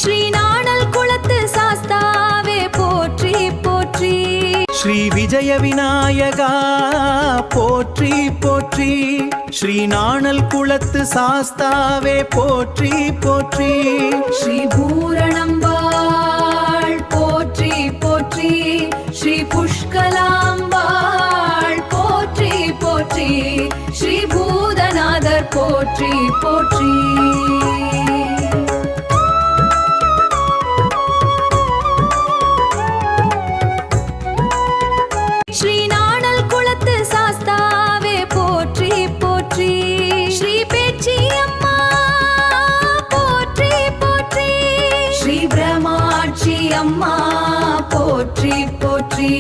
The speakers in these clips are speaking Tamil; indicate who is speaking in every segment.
Speaker 1: ஸ்ரீ நாணல் குளத்து சாஸ்தாவே போற்றி போற்றி.
Speaker 2: ஸ்ரீ விஜய விநாயகா போற்றி போற்றி. ஸ்ரீ நாணல் குளத்து சாஸ்தாவே போற்றி போற்றி.
Speaker 1: ஸ்ரீ பூரணம்பாள் போற்றி போற்றி. ஸ்ரீ புஷ்கலாம்பாள் போற்றி போற்றி. ஸ்ரீ பூதநாதர் போற்றி போற்றி. ஸ்ரீ நாணல் குளத்து சாஸ்தாவே போற்றி போற்றி. ஸ்ரீ பேச்சி அம்மா போற்றி போற்றி. ஸ்ரீ பிரமாட்சி அம்மா போற்றி போற்றி.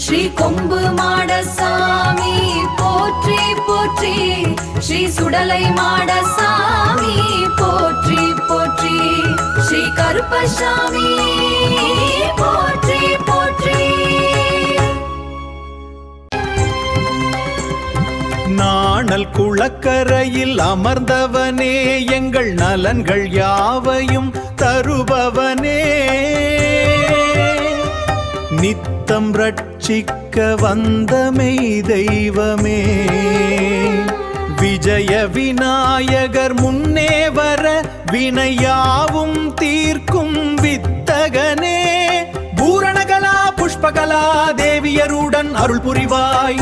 Speaker 1: ஸ்ரீ கொம்பு மாடசாமி போற்றி போற்றி. ஸ்ரீ சுடலை மாடசாமி போற்றி போற்றி. ஸ்ரீ கருப்பசாமி போற்றி போற்றி.
Speaker 2: நாணல் குளக்கரையில் அமர்ந்தவனே எங்கள் நலன்கள் யாவையும் தருபவனே. நித்தம் ரட்சிக்க வந்தமை தெய்வமே. விஜய விநாயகர் முன்னே வர வினையாவும் தீர்க்கும் வித்தகனே. பூரணகலா புஷ்பகலா தேவியருடன் அருள் புரிவாய்.